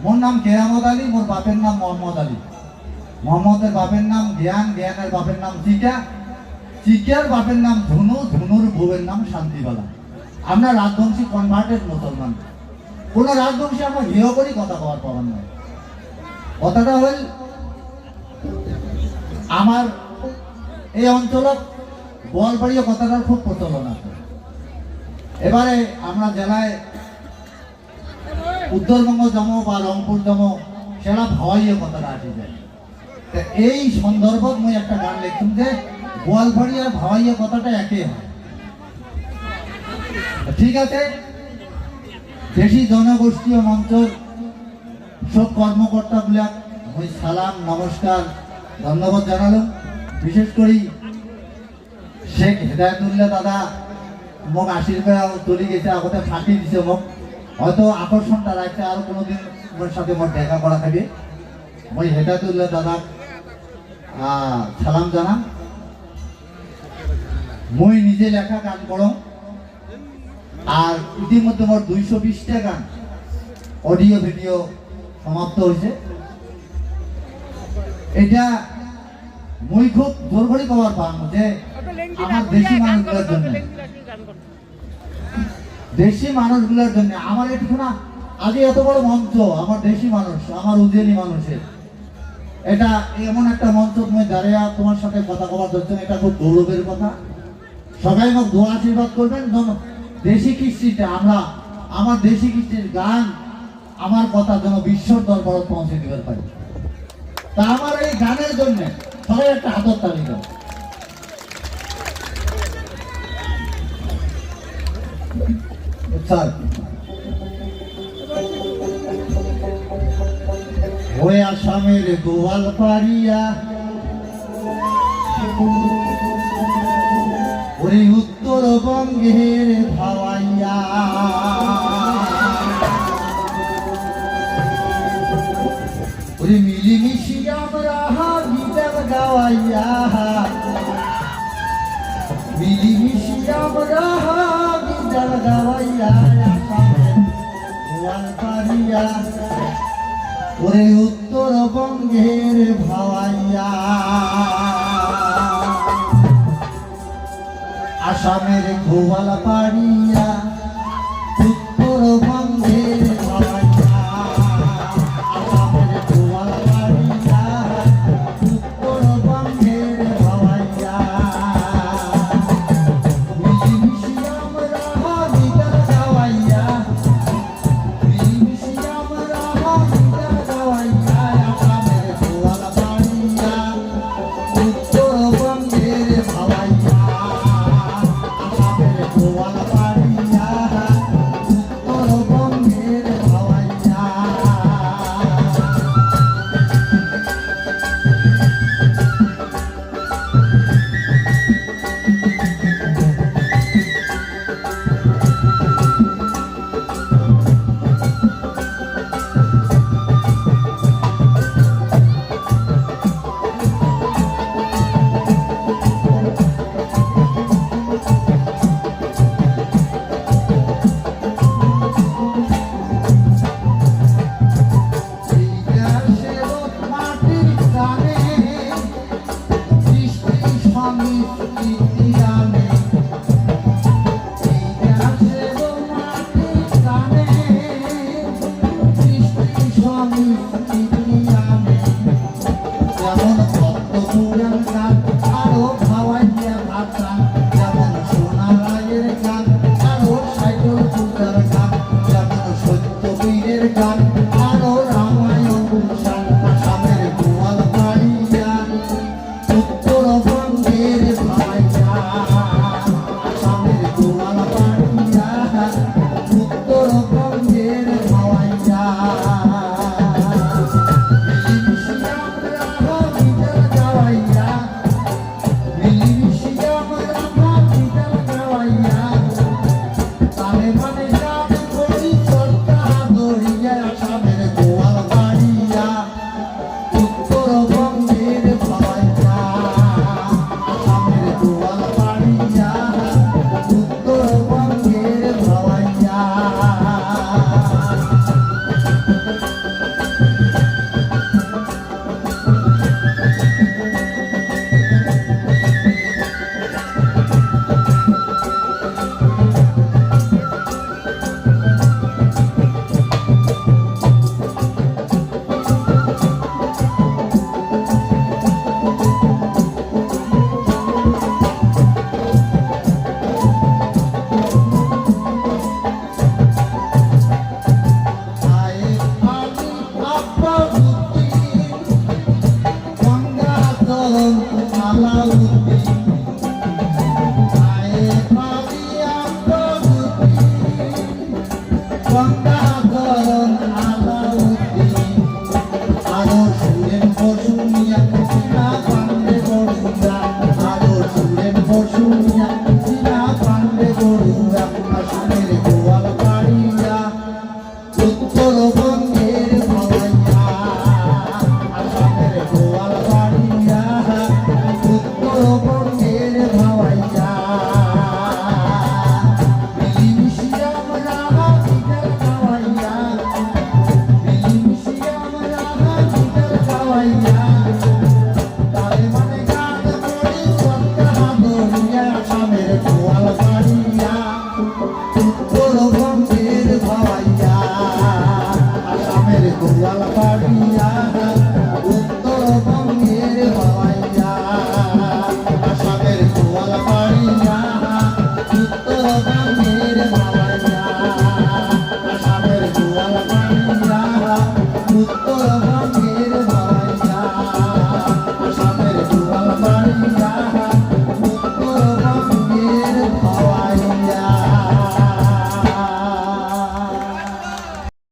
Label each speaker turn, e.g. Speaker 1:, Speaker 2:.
Speaker 1: মোর নাম কেরামত আলী, মোর বাপের নাম মোহাম্মদ আলী। মোহাম্মদের বাপের নাম জ্ঞান, জ্ঞানের বাপের নাম চিকা, চিকার বাপের নাম ধনু, ধনুর বউয়ের নাম শান্তিবালা। আমরা রাজবংশী কনভার্টেড মুসলমান। কোনো রাজবংশী আমরা হেয় করি কথা কওয়ার পাবার নয়। কথাটা হল আমার এই অঞ্চলত গোয়ালবাড়িও কথাটার খুব প্রচলন আছে। এবারে আমরা জেলায় উত্তরবঙ্গ জম বা রংপুর জম সেটা ভাওয়াইয়ে কথাটা আসি যায়। এই সন্দর্ভত মুই একটা গান লিখুন যে গোয়ালবাড়ি আর ভাওয়াইয়ে কথাটা একই হয়। ঠিক আছে, দেশি জনগোষ্ঠীয় মঞ্চর সব কর্মকর্তা গুলা মুই সালাম নমস্কার ধন্যবাদ জানালাম। বিশেষ করে শেখ হেদায়তুল্লাহ দাদা মোক আশীর্বাদ চলে গেছে, আগতে ফাঁকি দিছে মোক। হয়তো আকর্ষণটা রাখতে আরো কোনোদিন ওর সাথে মোট দেখা করা থাকবে। মই হেদায়তুল্লাহ দাদা সালাম জানাম। মই নিজে লেখা গান করো, আর ইতিমধ্যে মোট 220টা গান অডিও ভিডিও সমাপ্ত হয়েছে। এটা মই খুব জোর করে কবার পাম যে আমার দেশি মানুষগুলোর জন্য আমার একটু না আগে এত বড় মঞ্চ, আমার দেশি মানুষ, আমার উজেলি মানুষের এটা এমন একটা মঞ্চ তুমি দাঁড়িয়ে তোমার সাথে কথা কবার জন্য এটা খুব গৌরবের কথা। সবাই মোক দোয়া আশীর্বাদ করবেন। দেশি কৃষ্টিটা আমরা আমার দেশি কৃষ্টির গান আমার কথা যেন বিশ্বর দরবারে পৌঁছে দিতে পারি। তা আমার এই গানের জন্য সবাই একটা হাতের তালি দাও। স্যার ওই আসামের গোয়ালপাড়িয়া, ওই উত্তরবঙ্গের ভাওয়াইয়া, ওই মিলিমিশি আমরা গীতার গাওয়াইয়া, মিলিমিশি আমরা গীতার গাওয়াইয়া, আসামের গোয়ালপাড়িয়া, ওরে উত্তরবঙ্গের ভাওয়াইয়া, আসামের গোয়ালপাড়িয়া, উত্তরবঙ্গের ভাওয়াইয়া, আসামের গোয়ালপাড়িয়া, উত্তরবঙ্গের ভাওয়াইয়া, মিলিমিশি আমরা গীতার গাওয়াইয়া, মিলিমিশি আমরা গীতার গাওয়াইয়া, আসামের গোয়ালপাড়িয়া, উত্তরবঙ্গের ভাওয়াইয়া, আসামের গোয়ালপাড়িয়া, উত্তরবঙ্গের ভাওয়াইয়া।
Speaker 2: লাল পাড়িয়া